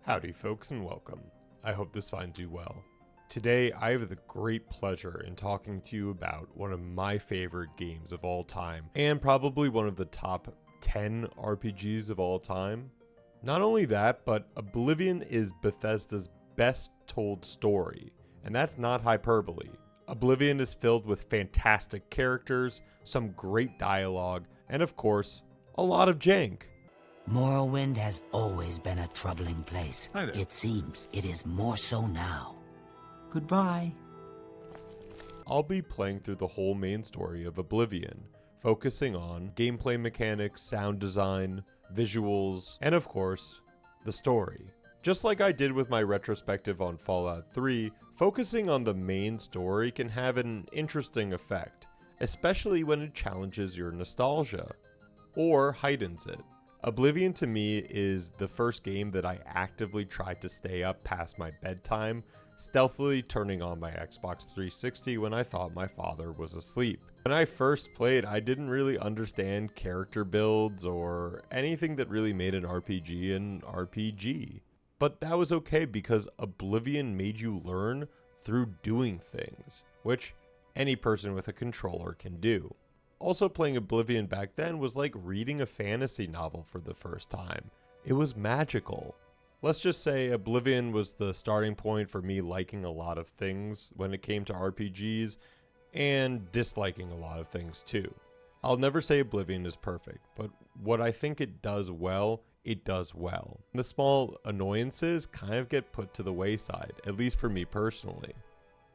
Howdy folks and welcome. I hope this finds you well. Today I have the great pleasure in talking to you about one of my favorite games of all time, and probably one of the top 10 RPGs of all time. Not only that, but Oblivion is Bethesda's best told story, and that's not hyperbole. Oblivion is filled with fantastic characters, some great dialogue, and of course, a lot of jank. Morrowind has always been a troubling place. Hi there. It seems it is more so now. Goodbye. I'll be playing through the whole main story of Oblivion, focusing on gameplay mechanics, sound design, visuals, and of course, the story. Just like I did with my retrospective on Fallout 3, focusing on the main story can have an interesting effect, especially when it challenges your nostalgia, or heightens it. Oblivion to me is the first game that I actively tried to stay up past my bedtime, stealthily turning on my Xbox 360 when I thought my father was asleep. When I first played, I didn't really understand character builds or anything that really made an RPG an RPG. But that was okay because Oblivion made you learn through doing things, which any person with a controller can do. Also, playing Oblivion back then was like reading a fantasy novel for the first time. It was magical. Let's just say Oblivion was the starting point for me liking a lot of things when it came to RPGs, and disliking a lot of things too. I'll never say Oblivion is perfect, but what I think it does well, it does well. The small annoyances kind of get put to the wayside, at least for me personally.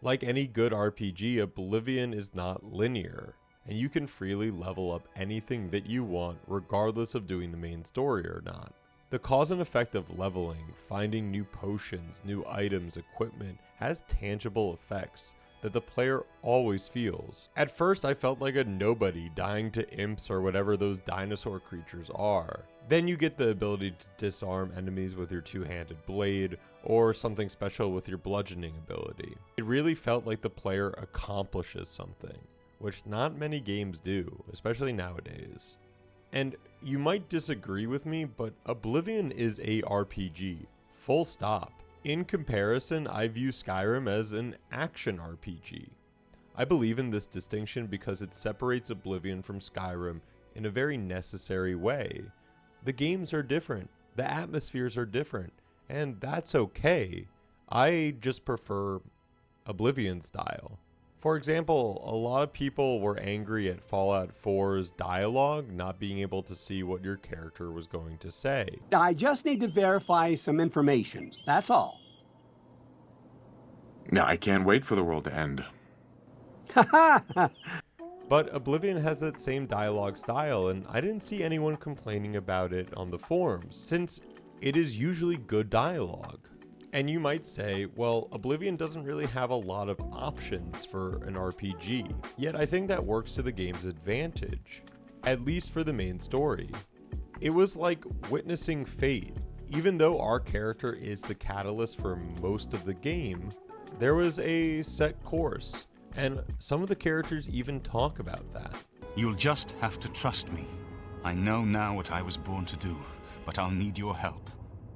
Like any good RPG, Oblivion is not linear, and you can freely level up anything that you want regardless of doing the main story or not. The cause and effect of leveling, finding new potions, new items, equipment, has tangible effects that the player always feels. At first I felt like a nobody dying to imps or whatever those dinosaur creatures are. Then you get the ability to disarm enemies with your two-handed blade, or something special with your bludgeoning ability. It really felt like the player accomplishes something, which not many games do, especially nowadays. And you might disagree with me, but Oblivion is a RPG, full stop. In comparison, I view Skyrim as an action RPG. I believe in this distinction because it separates Oblivion from Skyrim in a very necessary way. The games are different, the atmospheres are different, and that's okay. I just prefer Oblivion style. For example, a lot of people were angry at Fallout 4's dialogue not being able to see what your character was going to say. I just need to verify some information, that's all. Now, I can't wait for the world to end. But Oblivion has that same dialogue style, and I didn't see anyone complaining about it on the forums, since it is usually good dialogue. And you might say, well, Oblivion doesn't really have a lot of options for an RPG, yet I think that works to the game's advantage, at least for the main story. It was like witnessing fate. Even though our character is the catalyst for most of the game, there was a set course, and some of the characters even talk about that. You'll just have to trust me. I know now what I was born to do, but I'll need your help.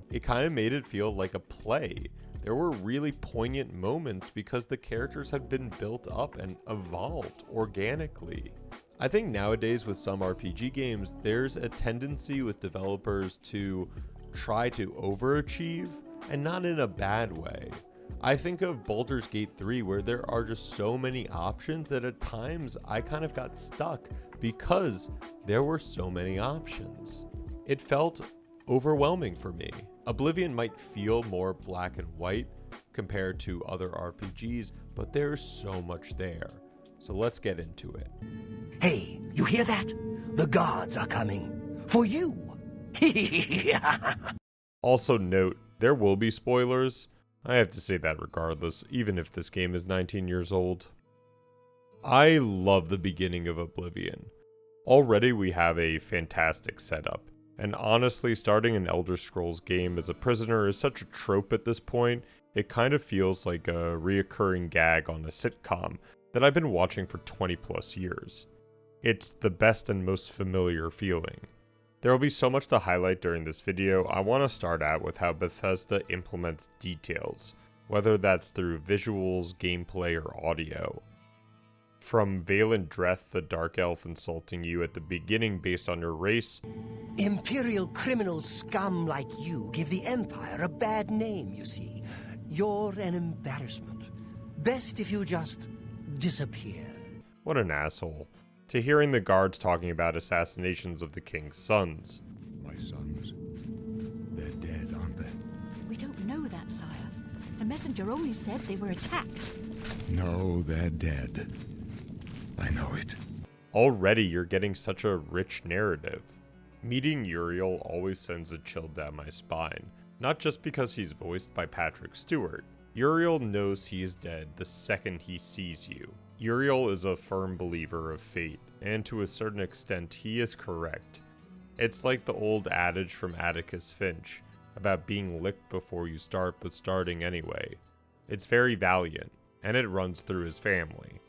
It kind of made it feel like a play. There were really poignant moments because the characters had been built up and evolved organically. I think nowadays with some RPG games, there's a tendency with developers to try to overachieve, and not in a bad way. I think of Baldur's Gate 3 where there are just so many options that at times I kind of got stuck because there were so many options. It felt overwhelming for me. Oblivion might feel more black and white compared to other RPGs, but there's so much there. So let's get into it. Hey, you hear that? The gods are coming. For you. Also note, there will be spoilers. I have to say that regardless, even if this game is 19 years old. I love the beginning of Oblivion. Already we have a fantastic setup. And honestly, starting an Elder Scrolls game as a prisoner is such a trope at this point, it kind of feels like a reoccurring gag on a sitcom that I've been watching for 20 plus years. It's the best and most familiar feeling. There will be so much to highlight during this video. I want to start out with how Bethesda implements details, whether that's through visuals, gameplay, or audio. From Valen Dreth, the Dark Elf, insulting you at the beginning based on your race. Imperial criminal scum like you give the Empire a bad name, you see. You're an embarrassment. Best if you just disappear. What an asshole. To hearing the guards talking about assassinations of the king's sons. My sons, they're dead, aren't they? We don't know that, sire. The messenger only said they were attacked. No, they're dead. I know it. Already you're getting such a rich narrative. Meeting Uriel always sends a chill down my spine, not just because he's voiced by Patrick Stewart. Uriel knows he is dead the second he sees you. Uriel is a firm believer of fate, and to a certain extent he is correct. It's like the old adage from Atticus Finch, about being licked before you start but starting anyway. It's very valiant, and it runs through his family.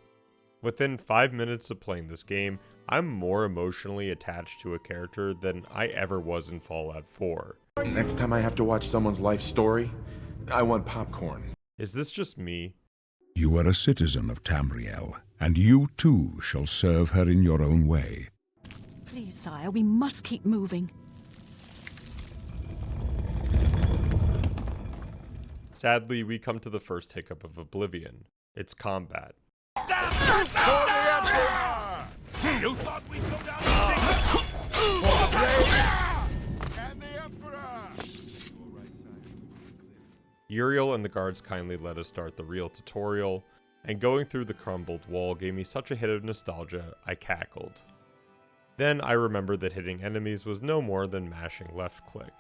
Within 5 minutes of playing this game, I'm more emotionally attached to a character than I ever was in Fallout 4. Next time I have to watch someone's life story, I want popcorn. Is this just me? You are a citizen of Tamriel, and you too shall serve her in your own way. Please, sire, we must keep moving. Sadly, we come to the first hiccup of Oblivion. It's combat. You thought we'd go down and the Emperor! Uriel and the guards kindly let us start the real tutorial, and going through the crumbled wall gave me such a hit of nostalgia, I cackled. Then I remembered that hitting enemies was no more than mashing left click.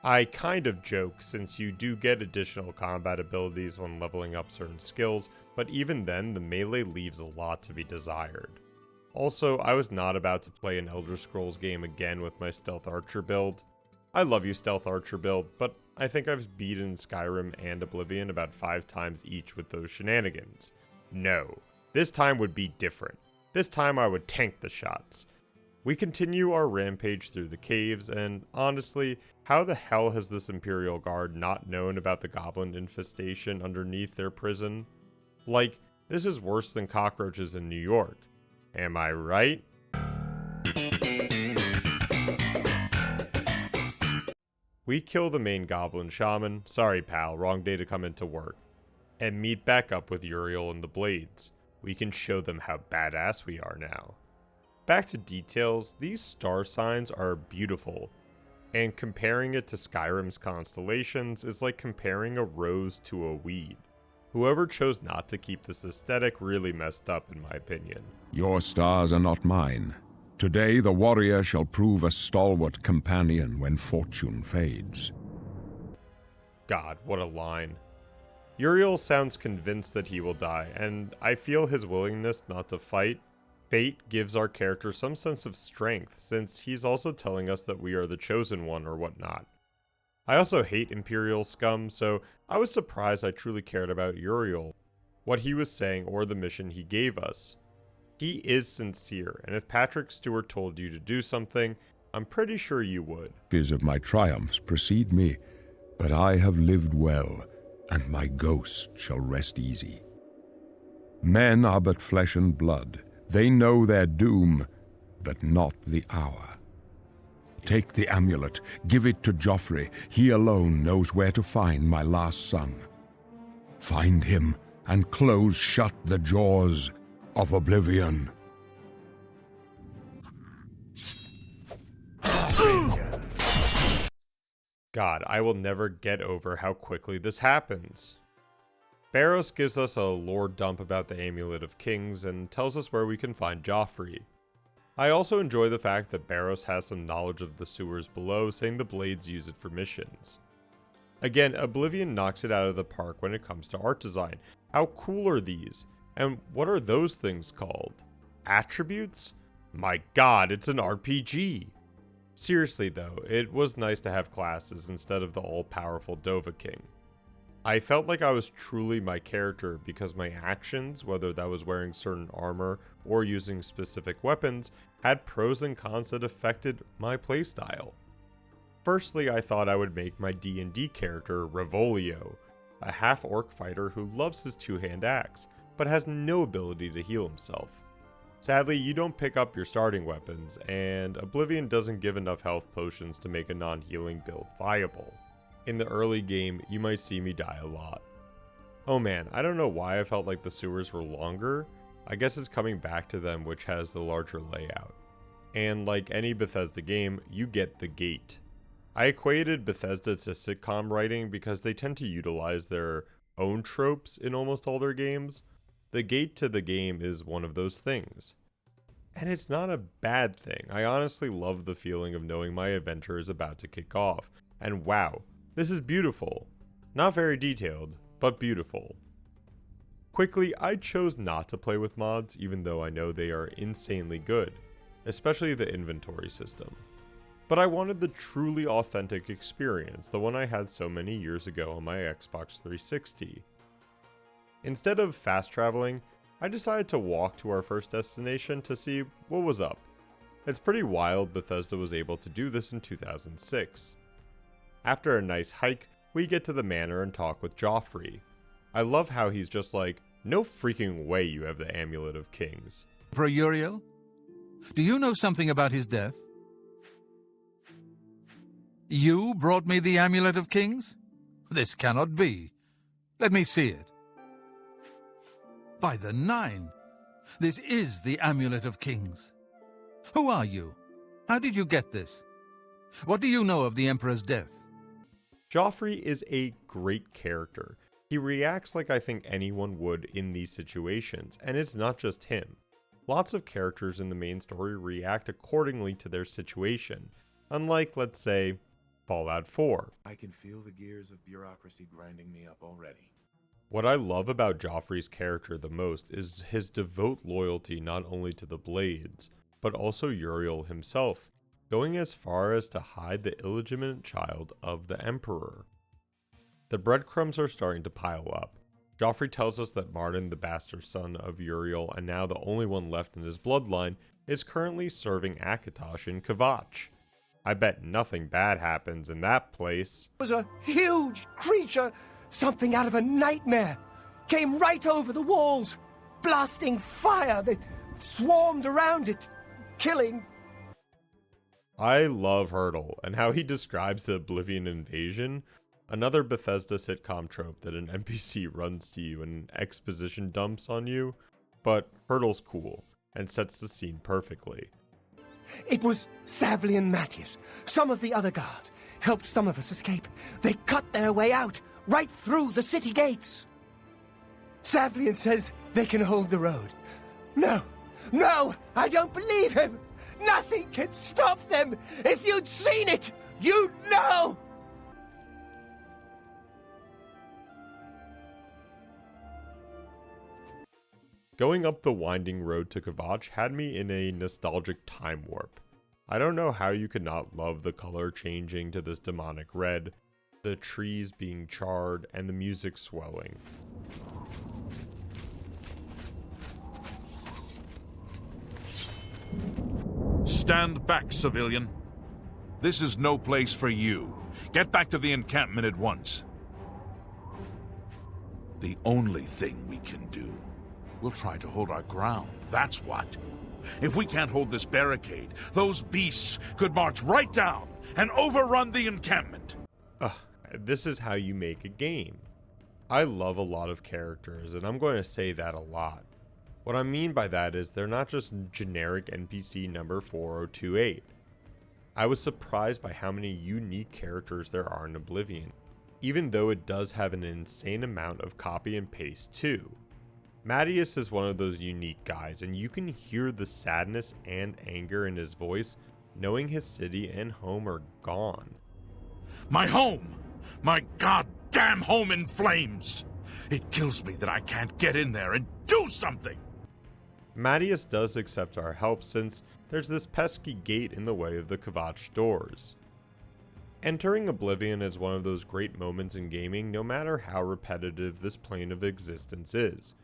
I kind of joke since you do get additional combat abilities when leveling up certain skills, but even then the melee leaves a lot to be desired. Also, I was not about to play an Elder Scrolls game again with my Stealth Archer build. I love you Stealth Archer build, but I think I've beaten Skyrim and Oblivion about 5 times each with those shenanigans. No, this time would be different. This time I would tank the shots. We continue our rampage through the caves, and honestly, how the hell has this Imperial Guard not known about the goblin infestation underneath their prison? Like, this is worse than cockroaches in New York. Am I right? We kill the main goblin shaman, sorry pal, wrong day to come into work, and meet back up with Uriel and the Blades. We can show them how badass we are now. Back to details, these star signs are beautiful, and comparing it to Skyrim's constellations is like comparing a rose to a weed. Whoever chose not to keep this aesthetic really messed up in my opinion. Your stars are not mine. Today the warrior shall prove a stalwart companion when fortune fades. God, what a line. Uriel sounds convinced that he will die, and I feel his willingness not to fight. Fate gives our character some sense of strength, since he's also telling us that we are the chosen one or whatnot. I also hate Imperial scum, so I was surprised I truly cared about Uriel, what he was saying, or the mission he gave us. He is sincere, and if Patrick Stewart told you to do something, I'm pretty sure you would. Fears of my triumphs precede me, but I have lived well, and my ghost shall rest easy. Men are but flesh and blood. They know their doom, but not the hour. Take the amulet, give it to Joffrey. He alone knows where to find my last son. Find him, and close shut the jaws of Oblivion. God, I will never get over how quickly this happens. Barrows gives us a lore dump about the Amulet of Kings and tells us where we can find Joffrey. I also enjoy the fact that Barrows has some knowledge of the sewers below, saying the Blades use it for missions. Again, Oblivion knocks it out of the park when it comes to art design. How cool are these? And what are those things called? Attributes? My god, it's an RPG! Seriously though, it was nice to have classes instead of the all-powerful Dova King. I felt like I was truly my character because my actions, whether that was wearing certain armor or using specific weapons, had pros and cons that affected my playstyle. Firstly, I thought I would make my D&D character Revolio, a half-orc fighter who loves his two-hand axe, but has no ability to heal himself. Sadly, you don't pick up your starting weapons, and Oblivion doesn't give enough health potions to make a non-healing build viable. In the early game, you might see me die a lot. Oh man, I don't know why I felt like the sewers were longer. I guess it's coming back to them, which has the larger layout. And like any Bethesda game, you get the gate. I equated Bethesda to sitcom writing because they tend to utilize their own tropes in almost all their games. The gate to the game is one of those things. And it's not a bad thing. I honestly love the feeling of knowing my adventure is about to kick off. And wow, this is beautiful. Not very detailed, but beautiful. Quickly, I chose not to play with mods even though I know they are insanely good, especially the inventory system. But I wanted the truly authentic experience, the one I had so many years ago on my Xbox 360. Instead of fast traveling, I decided to walk to our first destination to see what was up. It's pretty wild Bethesda was able to do this in 2006. After a nice hike, we get to the manor and talk with Joffrey. I love how he's just like, no freaking way you have the Amulet of Kings. Emperor Uriel? Do you know something about his death? You brought me the Amulet of Kings? This cannot be. Let me see it. By the Nine, this is the Amulet of Kings. Who are you? How did you get this? What do you know of the Emperor's death? Joffrey is a great character. He reacts like I think anyone would in these situations, and it's not just him. Lots of characters in the main story react accordingly to their situation, unlike, let's say, Fallout 4. I can feel the gears of bureaucracy grinding me up already. What I love about Joffrey's character the most is his devout loyalty not only to the Blades, but also Uriel himself, going as far as to hide the illegitimate child of the Emperor. The breadcrumbs are starting to pile up. Joffrey tells us that Martin, the bastard son of Uriel and now the only one left in his bloodline, is currently serving Akatosh in Kvatch. I bet nothing bad happens in that place. It was a huge creature, something out of a nightmare. Came right over the walls, blasting fire that swarmed around it, killing. I love Hurdle and how he describes the Oblivion invasion, another Bethesda sitcom trope that an NPC runs to you and exposition dumps on you, but Hurdle's cool and sets the scene perfectly. It was Savli and Matthias. Some of the other guards helped some of us escape. They cut their way out, right through the city gates. Savlian says they can hold the road. No, I don't believe him. Nothing can stop them. If you'd seen it, you'd know. Going up the winding road to Kvatch had me in a nostalgic time warp. I don't know how you could not love the color changing to this demonic red, the trees being charred, and the music swelling. Stand back, civilian. This is no place for you. Get back to the encampment at once. The only thing we can do. We'll try to hold our ground, that's what. If we can't hold this barricade, those beasts could march right down and overrun the encampment. This is how you make a game. I love a lot of characters, and I'm going to say that a lot. What I mean by that is they're not just generic NPC number 4028. I was surprised by how many unique characters there are in Oblivion, even though it does have an insane amount of copy and paste too. Matthias is one of those unique guys, and you can hear the sadness and anger in his voice, knowing his city and home are gone. My home! My goddamn home in flames! It kills me that I can't get in there and do something! Matthias does accept our help since there's this pesky gate in the way of the Kvatch doors. Entering Oblivion is one of those great moments in gaming, no matter how repetitive this plane of existence is.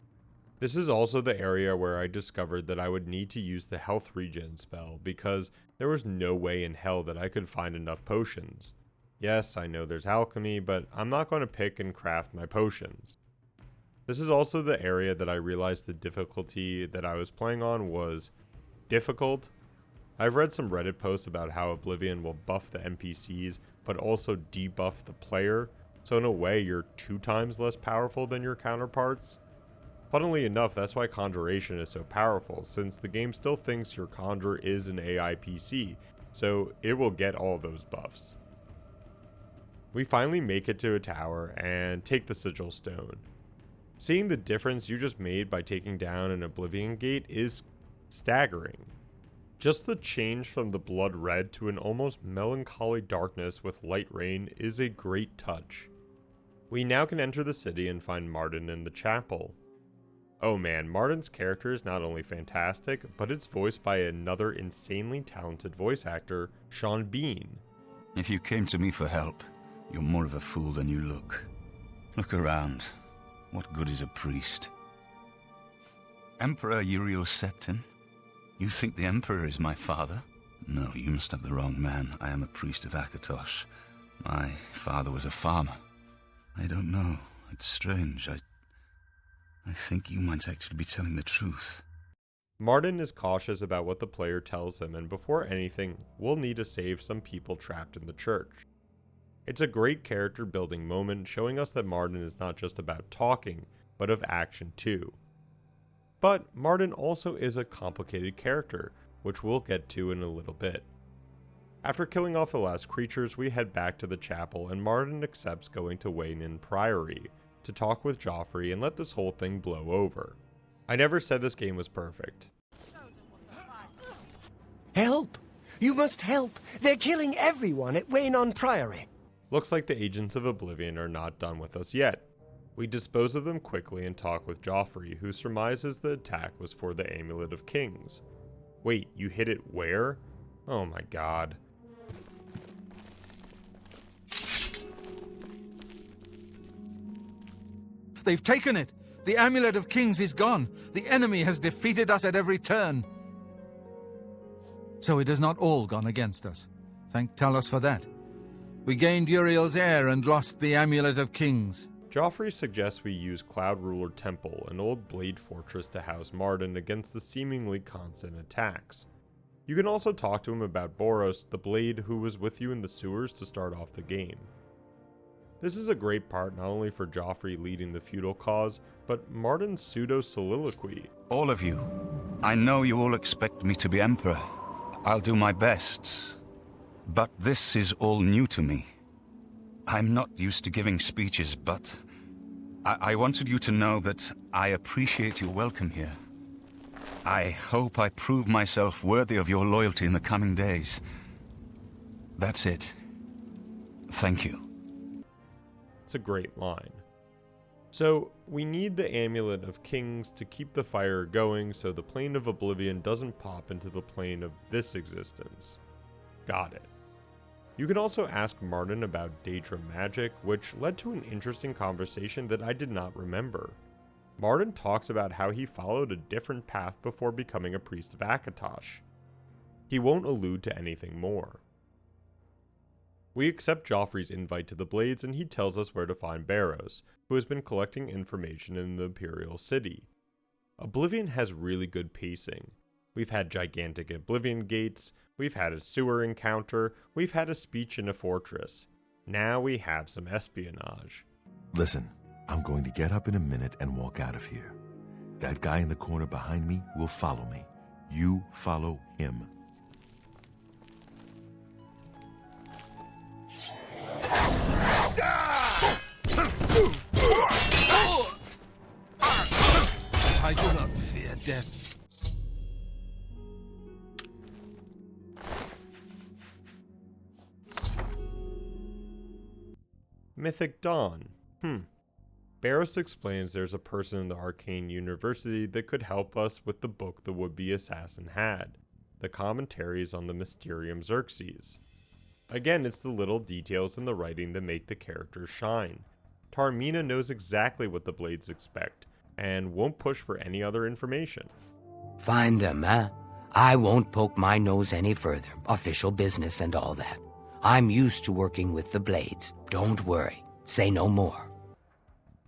This is also the area where I discovered that I would need to use the health regen spell, because there was no way in hell that I could find enough potions. Yes, I know there's alchemy, but I'm not going to pick and craft my potions. This is also the area that I realized the difficulty that I was playing on was difficult. I've read some Reddit posts about how Oblivion will buff the NPCs, but also debuff the player, so in a way you're 2 times less powerful than your counterparts. Funnily enough, that's why Conjuration is so powerful, since the game still thinks your Conjure is an AI PC, so it will get all those buffs. We finally make it to a tower and take the Sigil Stone. Seeing the difference you just made by taking down an Oblivion gate is staggering. Just the change from the blood red to an almost melancholy darkness with light rain is a great touch. We now can enter the city and find Martin in the chapel. Oh man, Martin's character is not only fantastic, but it's voiced by another insanely talented voice actor, Sean Bean. If you came to me for help, you're more of a fool than you look. Look around. What good is a priest? Emperor Uriel Septim? You think the Emperor is my father? No, you must have the wrong man. I am a priest of Akatosh. My father was a farmer. I don't know. It's strange. I think you might actually be telling the truth. Martin is cautious about what the player tells him, and before anything, we'll need to save some people trapped in the church. It's a great character building moment, showing us that Martin is not just about talking, but of action too. But Martin also is a complicated character, which we'll get to in a little bit. After killing off the last creatures, we head back to the chapel, and Martin accepts going to Wayne Priory to talk with Joffrey and let this whole thing blow over. I never said this game was perfect. Help! You must help! They're killing everyone at Wayne Priory. Looks like the agents of Oblivion are not done with us yet. We dispose of them quickly and talk with Joffrey, who surmises the attack was for the Amulet of Kings. Wait, you hit it where? Oh my god. They've taken it! The Amulet of Kings is gone! The enemy has defeated us at every turn! So it has not all gone against us. Thank Talos for that. We gained Uriel's heir and lost the Amulet of Kings. Joffrey suggests we use Cloud Ruler Temple, an old blade fortress, to house Martin against the seemingly constant attacks. You can also talk to him about Boros, the blade who was with you in the sewers to start off the game. This is a great part not only for Joffrey leading the feudal cause, but Martin's pseudo-soliloquy. All of you. I know you all expect me to be Emperor. I'll do my best. But this is all new to me. I'm not used to giving speeches, but I wanted you to know that I appreciate your welcome here. I hope I prove myself worthy of your loyalty in the coming days. That's it. Thank you. It's a great line. So, we need the Amulet of Kings to keep the fire going so the plane of Oblivion doesn't pop into the plane of this existence. Got it. You can also ask Martin about Daedra magic, which led to an interesting conversation that I did not remember. Martin talks about how he followed a different path before becoming a priest of Akatosh. He won't allude to anything more. We accept Joffrey's invite to the Blades, and he tells us where to find Barrows, who has been collecting information in the Imperial City. Oblivion has really good pacing. We've had gigantic Oblivion gates, we've had a sewer encounter, we've had a speech in a fortress. Now we have some espionage. Listen, I'm going to get up in a minute and walk out of here. That guy in the corner behind me will follow me. You follow him. I do not fear death. Mythic Dawn. Barrows explains there's a person in the Arcane University that could help us with the book the would-be assassin had, the commentaries on the Mysterium Xerxes. Again, it's the little details in the writing that make the characters shine. Taormina knows exactly what the Blades expect, and won't push for any other information. Find them, eh? I won't poke my nose any further. Official business and all that. I'm used to working with the Blades. Don't worry. Say no more.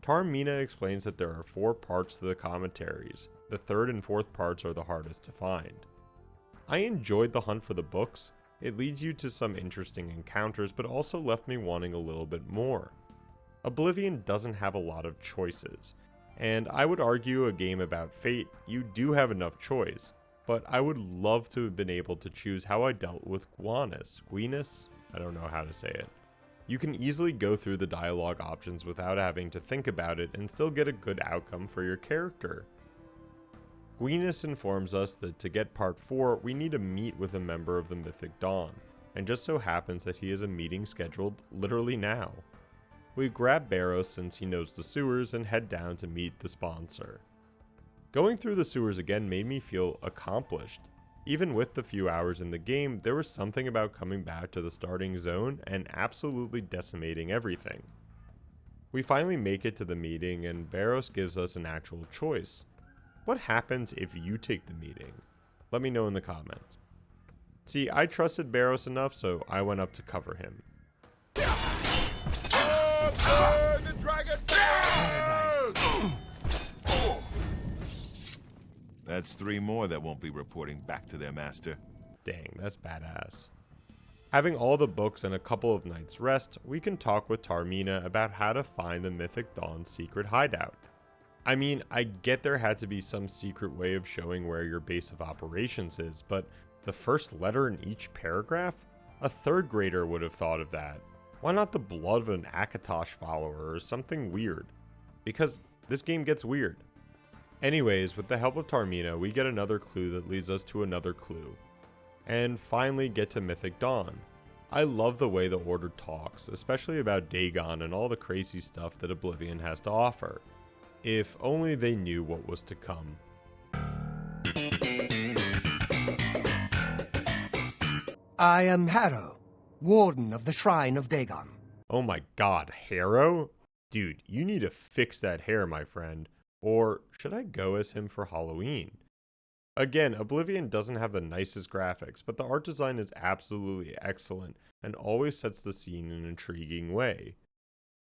Taormina explains that there are 4 parts to the commentaries. The 3rd and 4th parts are the hardest to find. I enjoyed the hunt for the books. It leads you to some interesting encounters, but also left me wanting a little bit more. Oblivion doesn't have a lot of choices, and I would argue a game about fate, you do have enough choice, but I would love to have been able to choose how I dealt with Gwynus? I don't know how to say it. You can easily go through the dialogue options without having to think about it and still get a good outcome for your character. Gwynus informs us that to get part 4, we need to meet with a member of the Mythic Dawn, and just so happens that he has a meeting scheduled literally now. We grab Barrows since he knows the sewers and head down to meet the sponsor. Going through the sewers again made me feel accomplished. Even with the few hours in the game, there was something about coming back to the starting zone and absolutely decimating everything. We finally make it to the meeting and Barrows gives us an actual choice. What happens if you take the meeting? Let me know in the comments. See, I trusted Barrows enough, so I went up to cover him. The dragon That's 3 more that won't be reporting back to their master. Dang, that's badass. Having all the books and a couple of nights rest, we can talk with Taormina about how to find the Mythic Dawn's secret hideout. I mean, I get there had to be some secret way of showing where your base of operations is, but the first letter in each paragraph? A 3rd grader would have thought of that. Why not the blood of an Akatosh follower or something weird? Because this game gets weird. Anyways, with the help of Taormina, we get another clue that leads us to another clue. And finally get to Mythic Dawn. I love the way the Order talks, especially about Dagon and all the crazy stuff that Oblivion has to offer. If only they knew what was to come. I am Harrow, Warden of the Shrine of Dagon. Oh my god, Harrow? Dude, you need to fix that hair, my friend. Or should I go as him for Halloween? Again, Oblivion doesn't have the nicest graphics, but the art design is absolutely excellent and always sets the scene in an intriguing way.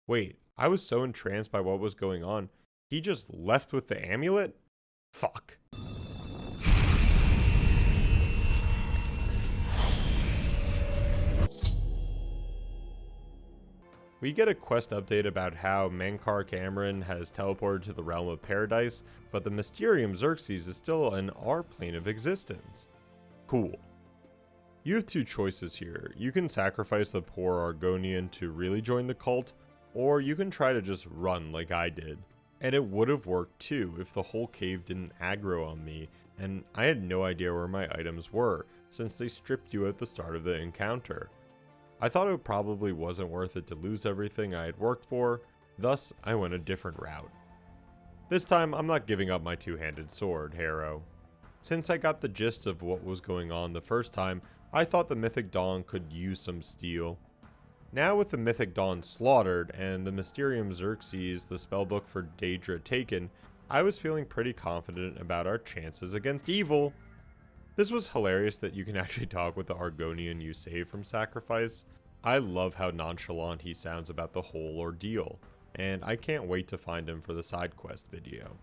Wait, I was so entranced by what was going on, he just left with the amulet? Fuck. We get a quest update about how Mankar Cameron has teleported to the realm of paradise, but the Mysterium Xerxes is still in our plane of existence. Cool. You have 2 choices here. You can sacrifice the poor Argonian to really join the cult, or you can try to just run like I did. And it would have worked too if the whole cave didn't aggro on me, and I had no idea where my items were, since they stripped you at the start of the encounter. I thought it probably wasn't worth it to lose everything I had worked for, thus I went a different route. This time I'm not giving up my 2-handed sword, Harrow. Since I got the gist of what was going on the first time, I thought the Mythic Dawn could use some steel. Now with the Mythic Dawn slaughtered and the Mysterium Xerxes, the spellbook for Daedra, taken, I was feeling pretty confident about our chances against evil. This was hilarious that you can actually talk with the Argonian you save from sacrifice. I love how nonchalant he sounds about the whole ordeal, and I can't wait to find him for the side quest video.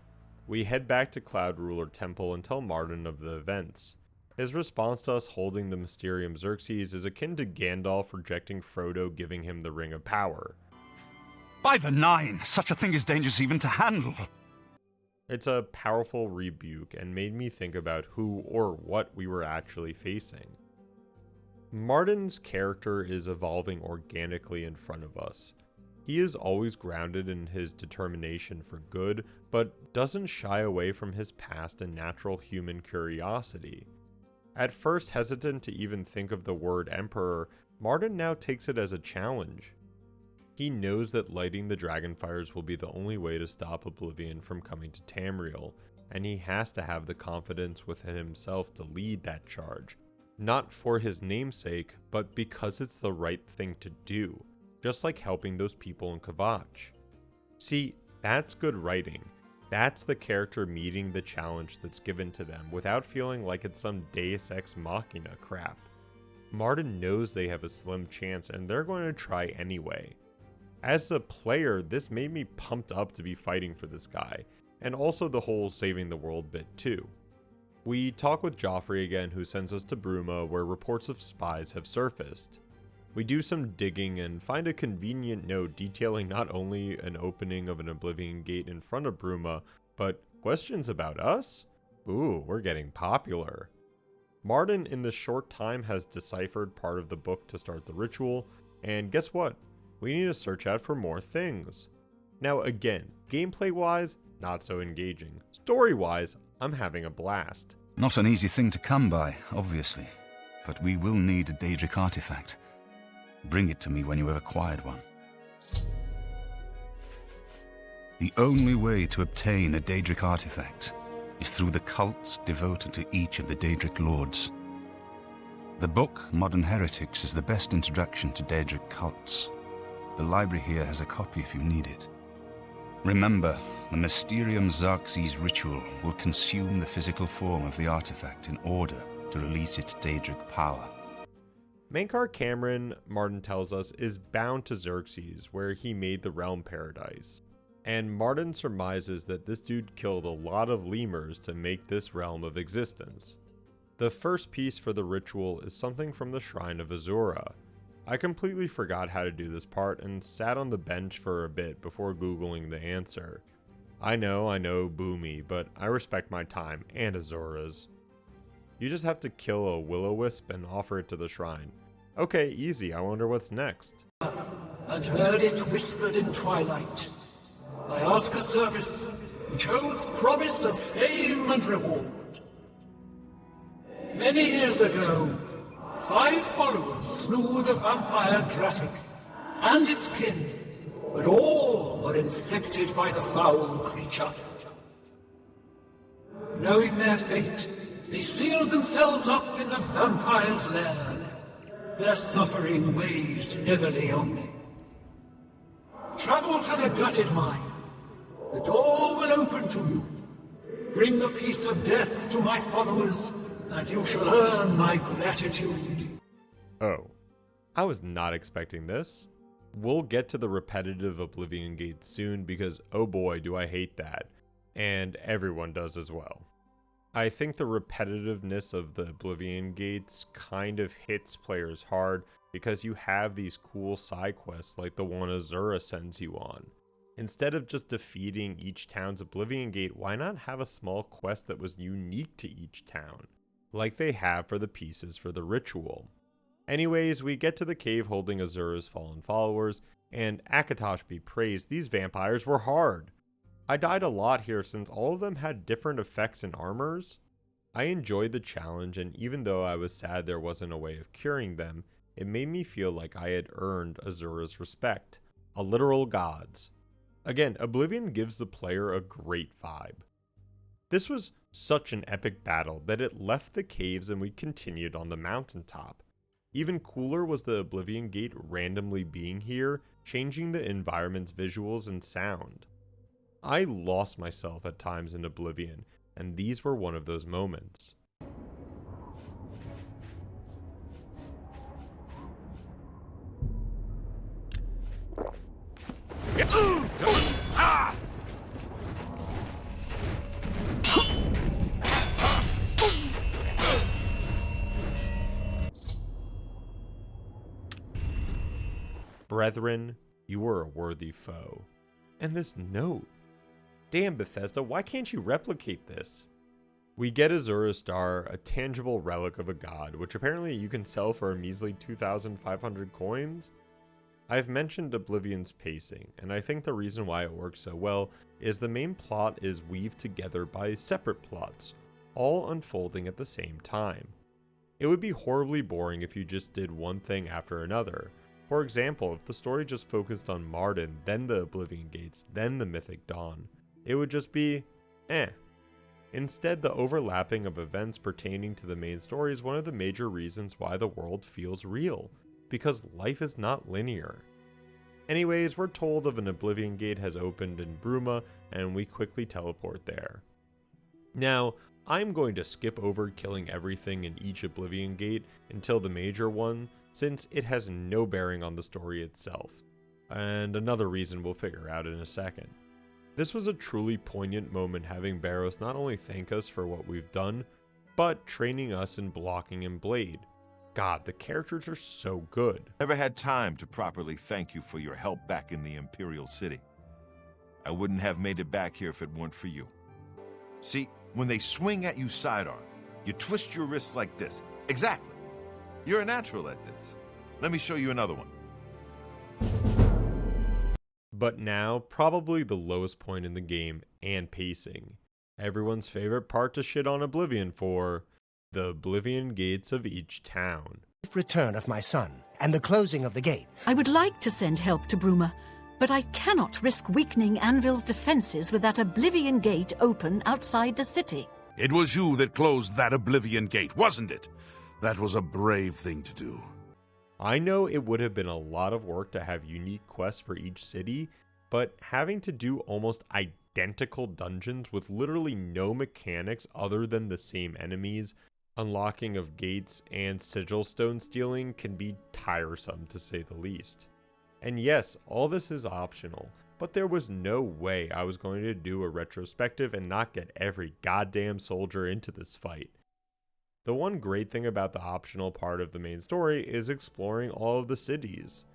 We head back to Cloud Ruler Temple and tell Martin of the events. His response to us holding the Mysterium Xerxes is akin to Gandalf rejecting Frodo giving him the Ring of Power. By the 9, such a thing is dangerous even to handle. It's a powerful rebuke and made me think about who or what we were actually facing. Martin's character is evolving organically in front of us. He is always grounded in his determination for good, but doesn't shy away from his past and natural human curiosity. At first hesitant to even think of the word Emperor, Martin now takes it as a challenge. He knows that lighting the Dragonfires will be the only way to stop Oblivion from coming to Tamriel, and he has to have the confidence within himself to lead that charge. Not for his namesake, but because it's the right thing to do, just like helping those people in Kvatch. See, that's good writing. That's the character meeting the challenge that's given to them without feeling like it's some Deus Ex Machina crap. Martin knows they have a slim chance and they're going to try anyway. As a player, this made me pumped up to be fighting for this guy, and also the whole saving the world bit too. We talk with Joffrey again, who sends us to Bruma, where reports of spies have surfaced. We do some digging and find a convenient note detailing not only an opening of an Oblivion gate in front of Bruma, but questions about us? Ooh, we're getting popular. Martin in this short time has deciphered part of the book to start the ritual, and guess what? We need to search out for more things. Now again, gameplay-wise, not so engaging. Story-wise, I'm having a blast. Not an easy thing to come by, obviously, but we will need a Daedric artifact. Bring it to me when you have acquired one. The only way to obtain a Daedric artifact is through the cults devoted to each of the Daedric lords. The book, Modern Heretics, is the best introduction to Daedric cults. The library here has a copy if you need it. Remember, the Mysterium Xerxes ritual will consume the physical form of the artifact in order to release its Daedric power. Mankar Cameron, Martin tells us, is bound to Xerxes, where he made the realm paradise. And Martin surmises that this dude killed a lot of lemurs to make this realm of existence. The first piece for the ritual is something from the Shrine of Azura. I completely forgot how to do this part and sat on the bench for a bit before googling the answer. I know, boo me, but I respect my time and Azura's. You just have to kill a will-o-wisp and offer it to the shrine. Okay, easy, I wonder what's next. And heard it whispered in twilight. I ask a service which holds promise of fame and reward. Many years ago, 5 followers slew the vampire Dratic and its kin, but all were infected by the foul creature. Knowing their fate, they sealed themselves up in the vampire's lair. Their suffering weighs heavily on me. Travel to the gutted mine. The door will open to you. Bring the piece of death to my followers, and you shall earn my gratitude. Oh, I was not expecting this. We'll get to the repetitive Oblivion gate soon because oh boy do I hate that, and everyone does as well. I think the repetitiveness of the Oblivion gates kind of hits players hard because you have these cool side quests like the one Azura sends you on. Instead of just defeating each town's Oblivion gate, why not have a small quest that was unique to each town, like they have for the pieces for the ritual? Anyways, we get to the cave holding Azura's fallen followers, and Akatosh be praised, these vampires were hard. I died a lot here since all of them had different effects and armors. I enjoyed the challenge, and even though I was sad there wasn't a way of curing them, it made me feel like I had earned Azura's respect. A literal gods. Again, Oblivion gives the player a great vibe. This was such an epic battle that it left the caves and we continued on the mountaintop. Even cooler was the Oblivion gate randomly being here, changing the environment's visuals and sound. I lost myself at times in Oblivion, and these were one of those moments. Brethren, you were a worthy foe. And this note. Damn, Bethesda, why can't you replicate this? We get Azura's Star, a tangible relic of a god, which apparently you can sell for a measly 2,500 coins? I've mentioned Oblivion's pacing, and I think the reason why it works so well is the main plot is weaved together by separate plots, all unfolding at the same time. It would be horribly boring if you just did one thing after another. For example, if the story just focused on Martin, then the Oblivion Gates, then the Mythic Dawn, it would just be, eh. Instead, the overlapping of events pertaining to the main story is one of the major reasons why the world feels real, because life is not linear. Anyways, we're told of an Oblivion Gate has opened in Bruma, and we quickly teleport there. Now, I'm going to skip over killing everything in each Oblivion Gate until the major one, since it has no bearing on the story itself, and another reason we'll figure out in a second. This was a truly poignant moment having Barrows not only thank us for what we've done, but training us in blocking and blade. God, the characters are so good. Never had time to properly thank you for your help back in the Imperial City. I wouldn't have made it back here if it weren't for you. See, when they swing at you sidearm, you twist your wrists like this. Exactly. You're a natural at this. Let me show you another one. But now, probably the lowest point in the game, and pacing. Everyone's favorite part to shit on Oblivion for, the Oblivion Gates of each town. Return of my son, and the closing of the gate. I would like to send help to Bruma, but I cannot risk weakening Anvil's defenses with that Oblivion Gate open outside the city. It was you that closed that Oblivion Gate, wasn't it? That was a brave thing to do. I know it would have been a lot of work to have unique quests for each city, but having to do almost identical dungeons with literally no mechanics other than the same enemies, unlocking of gates, and sigil stone stealing can be tiresome to say the least. And yes, all this is optional, but there was no way I was going to do a retrospective and not get every goddamn soldier into this fight. The one great thing about the optional part of the main story is exploring all of the cities.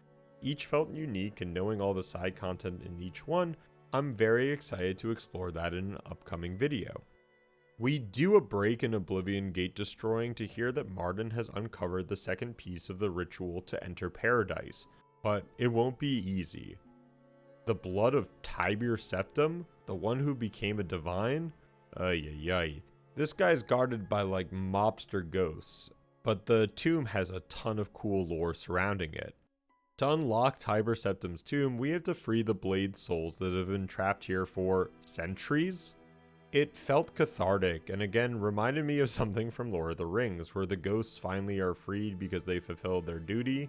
Each felt unique, and knowing all the side content in each one, I'm very excited to explore that in an upcoming video. We do a break in Oblivion Gate destroying to hear that Martin has uncovered the second piece of the ritual to enter paradise, but it won't be easy. The blood of Tibur Septim, the one who became a divine? Ay. This guy's guarded by like mobster ghosts, but the tomb has a ton of cool lore surrounding it. To unlock Tibur Septim's tomb, we have to free the blade souls that have been trapped here for centuries? It felt cathartic, and again reminded me of something from Lord of the Rings, where the ghosts finally are freed because they fulfilled their duty.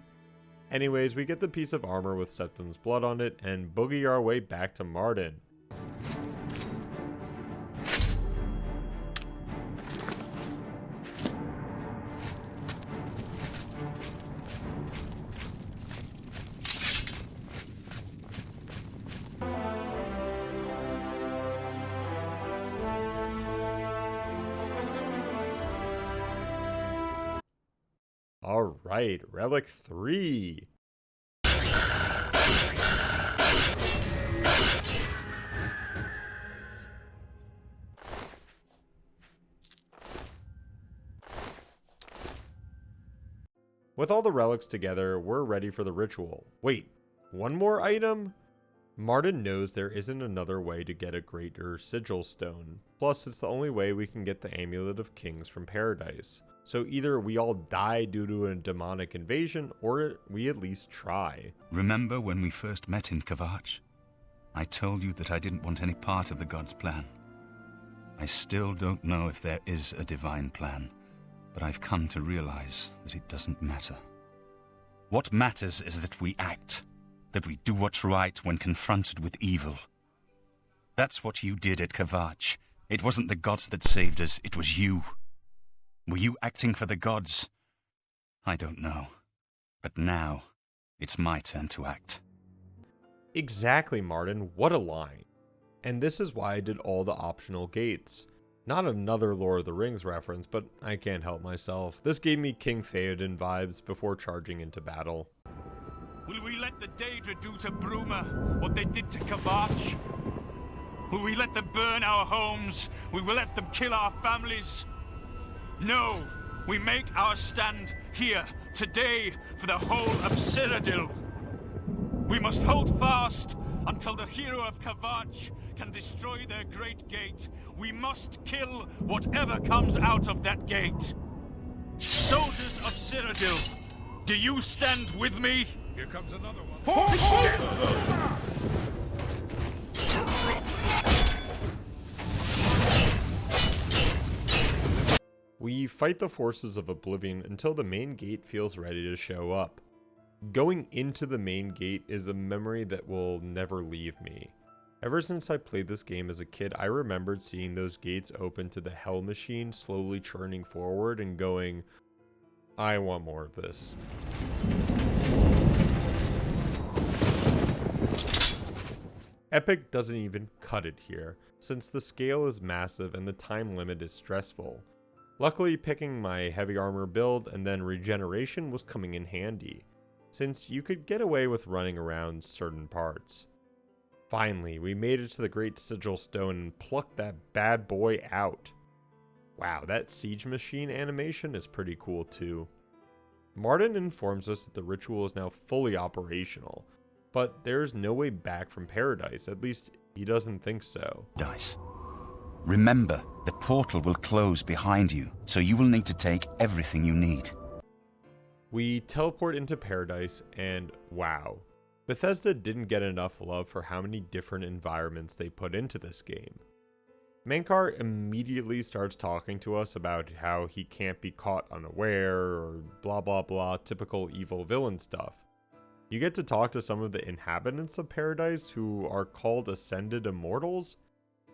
Anyways, we get the piece of armor with Septim's blood on it, and boogie our way back to Martin. Alright, Relic 3. With all the relics together, we're ready for the ritual. Wait, one more item? Martin knows there isn't another way to get a greater sigil stone. Plus, it's the only way we can get the Amulet of Kings from Paradise. So either we all die due to a demonic invasion, or we at least try. Remember when we first met in Kvatch? I told you that I didn't want any part of the God's plan. I still don't know if there is a divine plan, but I've come to realize that it doesn't matter. What matters is that we act, that we do what's right when confronted with evil. That's what you did at Kvatch. It wasn't the gods that saved us, it was you. Were you acting for the gods? I don't know. But now, it's my turn to act. Exactly, Martin. What a line. And this is why I did all the optional gates. Not another Lord of the Rings reference, but I can't help myself. This gave me King Theoden vibes before charging into battle. Will we let the Daedra do to Bruma what they did to Kvatch? Will we let them burn our homes? Will we let them kill our families? No! We make our stand here, today, for the whole of Cyrodiil. We must hold fast until the hero of Kvatch can destroy their great gate. We must kill whatever comes out of that gate. Soldiers of Cyrodiil, do you stand with me? Here comes another one. We fight the forces of Oblivion until the main gate feels ready to show up. Going into the main gate is a memory that will never leave me. Ever since I played this game as a kid, I remembered seeing those gates open to the Hell Machine slowly churning forward and going, I want more of this. Epic doesn't even cut it here, since the scale is massive and the time limit is stressful. Luckily, picking my heavy armor build and then regeneration was coming in handy, since you could get away with running around certain parts. Finally, we made it to the Great Sigil Stone and plucked that bad boy out. Wow, that siege machine animation is pretty cool too. Martin informs us that the ritual is now fully operational, but there's no way back from Paradise, at least he doesn't think so. Remember, the portal will close behind you, so you will need to take everything you need. We teleport into Paradise and wow. Bethesda didn't get enough love for how many different environments they put into this game. Mankar immediately starts talking to us about how he can't be caught unaware or blah blah blah, typical evil villain stuff. You get to talk to some of the inhabitants of Paradise who are called Ascended Immortals.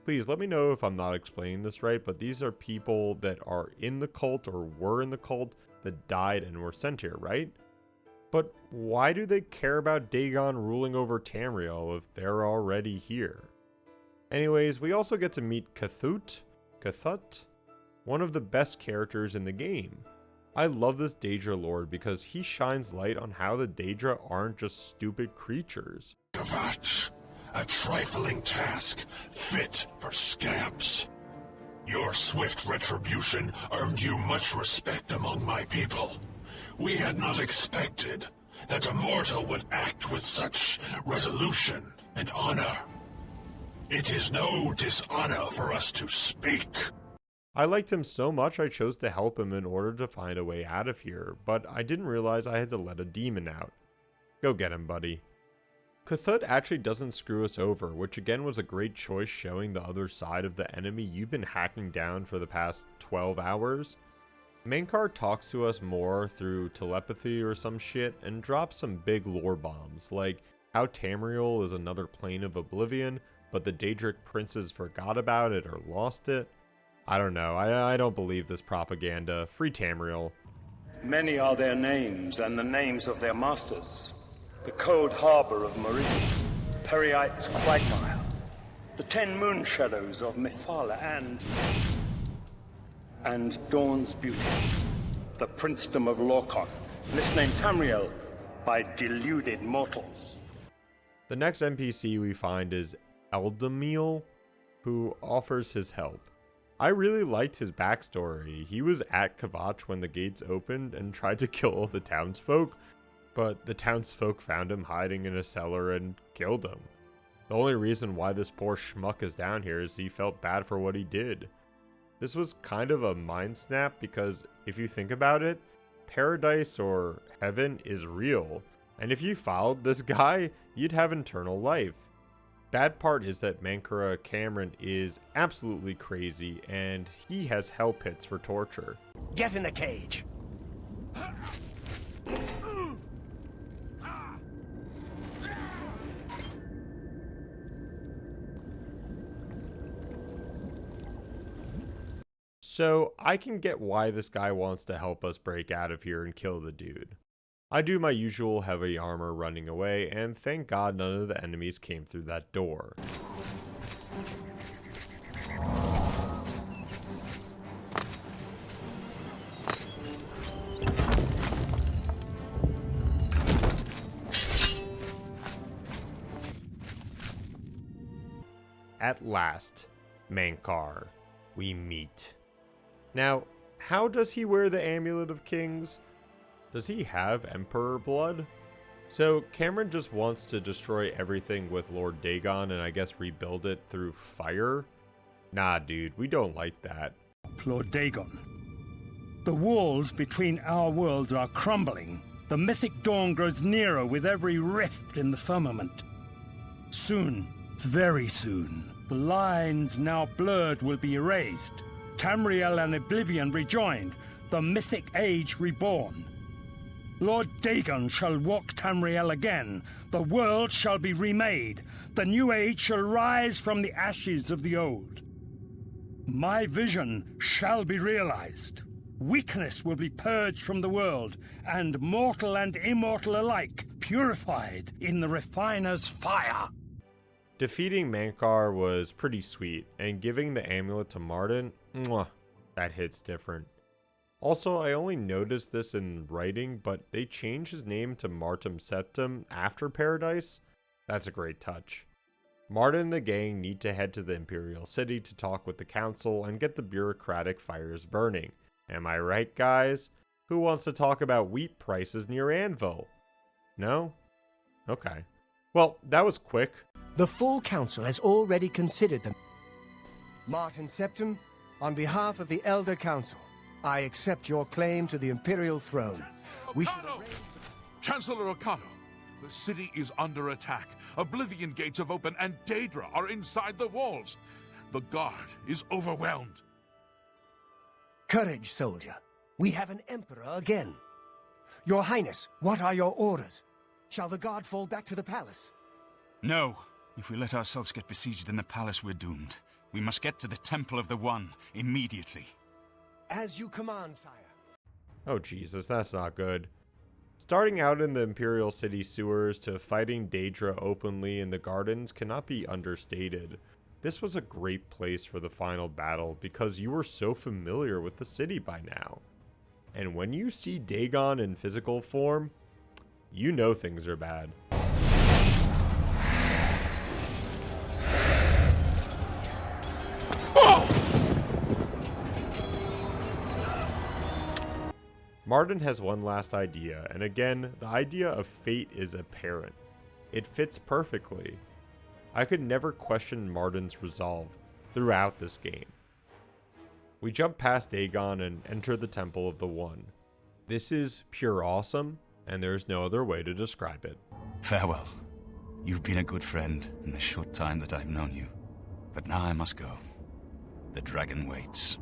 Please let me know if I'm not explaining this right, but these are people that are in the cult or were in the cult that died and were sent here, right? But why do they care about Dagon ruling over Tamriel if they're already here? Anyways, we also get to meet Kvatch, one of the best characters in the game. I love this Daedra Lord because he shines light on how the Daedra aren't just stupid creatures. Kvatch, a trifling task fit for scamps. Your swift retribution earned you much respect among my people. We had not expected that a mortal would act with such resolution and honor. It is no dishonor for us to speak. I liked him so much I chose to help him in order to find a way out of here, but I didn't realize I had to let a demon out. Go get him, buddy. Kvatch actually doesn't screw us over, which again was a great choice, showing the other side of the enemy you've been hacking down for the past 12 hours. Mankar talks to us more through telepathy or some shit and drops some big lore bombs, like how Tamriel is another plane of Oblivion, but the Daedric princes forgot about it or lost it. I don't know, I don't believe this propaganda. Free Tamriel. Many are their names and the names of their masters. The cold harbor of Meridian, Periite's quagmire, the 10 moon shadows of Mythala and Dawn's beauty, the princedom of Lorkhon, misnamed Tamriel by deluded mortals. The next NPC we find is Eldamiel, who offers his help. I really liked his backstory. He was at Kvatch when the gates opened and tried to kill all the townsfolk, but the townsfolk found him hiding in a cellar and killed him. The only reason why this poor schmuck is down here is he felt bad for what he did. This was kind of a mind snap because if you think about it, paradise or heaven is real, and if you followed this guy, you'd have eternal life. Bad part is that Mankara Cameron is absolutely crazy and he has hell pits for torture. Get in the cage. So I can get why this guy wants to help us break out of here and kill the dude. I do my usual heavy armor running away, and thank God none of the enemies came through that door. At last, Mankar, we meet. Now, how does he wear the Amulet of Kings? Does he have Emperor blood? So Cameron just wants to destroy everything with Lord Dagon and I guess rebuild it through fire? Nah, dude, we don't like that. Lord Dagon, the walls between our worlds are crumbling. The mythic dawn grows nearer with every rift in the firmament. Soon, very soon, the lines now blurred will be erased. Tamriel and Oblivion rejoined, the Mythic Age reborn. Lord Dagon shall walk Tamriel again, the world shall be remade, the new age shall rise from the ashes of the old. My vision shall be realized. Weakness will be purged from the world, and mortal and immortal alike purified in the refiner's fire. Defeating Mankar was pretty sweet, and giving the amulet to Martin, mwah, that hits different. Also, I only noticed this in writing, but they changed his name to Martum Septim after Paradise. That's a great touch. Martin and the gang need to head to the Imperial City to talk with the Council and get the bureaucratic fires burning. Am I right, guys? Who wants to talk about wheat prices near Anvil? No? Okay. Well, that was quick. The full council has already considered them. Martin Septim, on behalf of the Elder Council, I accept your claim to the Imperial throne. Chancellor Okado, the city is under attack. Oblivion gates have opened and Daedra are inside the walls. The guard is overwhelmed. Courage, soldier. We have an emperor again. Your Highness, what are your orders? Shall the guard fall back to the palace? No. If we let ourselves get besieged in the palace, we're doomed. We must get to the Temple of the One immediately. As you command, sire. Oh Jesus, that's not good. Starting out in the Imperial City sewers to fighting Daedra openly in the gardens cannot be understated. This was a great place for the final battle because you were so familiar with the city by now. And when you see Dagon in physical form, you know things are bad. Martin has one last idea, and again, the idea of fate is apparent. It fits perfectly. I could never question Martin's resolve throughout this game. We jump past Dagon and enter the Temple of the One. This is pure awesome, and there's no other way to describe it. Farewell. You've been a good friend in the short time that I've known you. But now I must go. The dragon waits.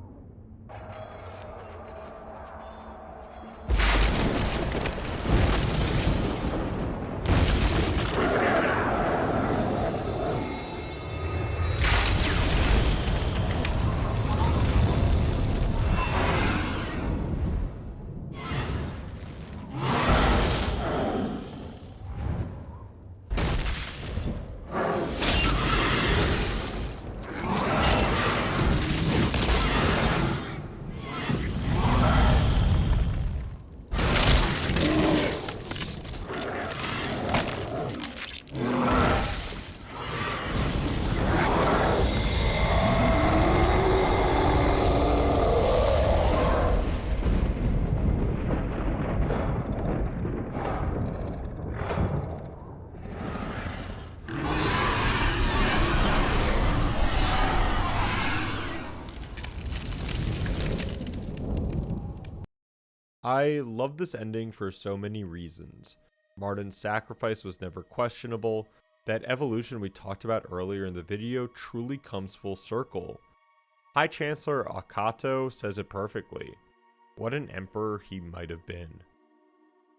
I love this ending for so many reasons. Martin's sacrifice was never questionable. That evolution we talked about earlier in the video truly comes full circle. High Chancellor Akato says it perfectly. What an emperor he might have been.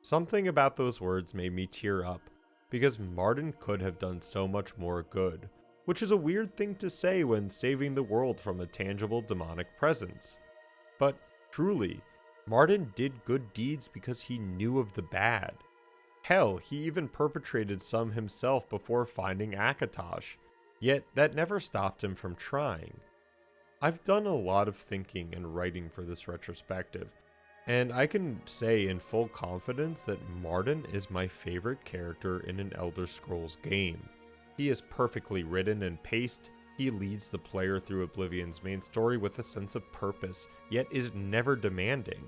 Something about those words made me tear up, because Martin could have done so much more good, which is a weird thing to say when saving the world from a tangible demonic presence. But truly, Martin did good deeds because he knew of the bad. Hell, he even perpetrated some himself before finding Akatosh, yet that never stopped him from trying. I've done a lot of thinking and writing for this retrospective, and I can say in full confidence that Martin is my favorite character in an Elder Scrolls game. He is perfectly written and paced. He leads the player through Oblivion's main story with a sense of purpose, yet is never demanding.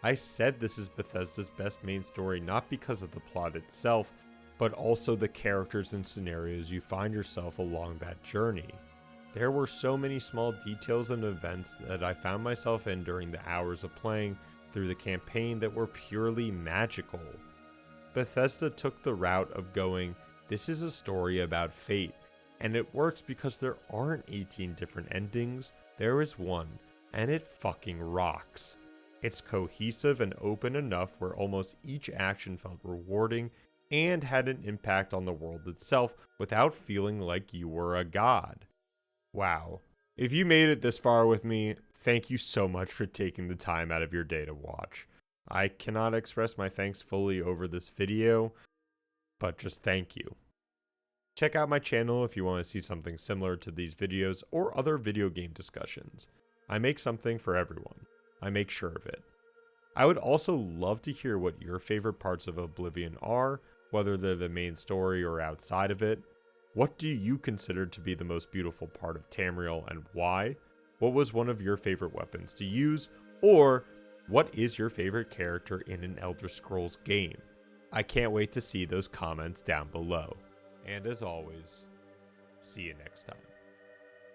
I said this is Bethesda's best main story not because of the plot itself, but also the characters and scenarios you find yourself along that journey. There were so many small details and events that I found myself in during the hours of playing through the campaign that were purely magical. Bethesda took the route of going, this is a story about fate, and it works because there aren't 18 different endings, there is one, and it fucking rocks. It's cohesive and open enough where almost each action felt rewarding and had an impact on the world itself without feeling like you were a god. Wow. If you made it this far with me, thank you so much for taking the time out of your day to watch. I cannot express my thanks fully over this video, but just thank you. Check out my channel if you want to see something similar to these videos or other video game discussions. I make something for everyone. I make sure of it. I would also love to hear what your favorite parts of Oblivion are, whether they're the main story or outside of it. What do you consider to be the most beautiful part of Tamriel and why? What was one of your favorite weapons to use? Or what is your favorite character in an Elder Scrolls game? I can't wait to see those comments down below. And as always, see you next time.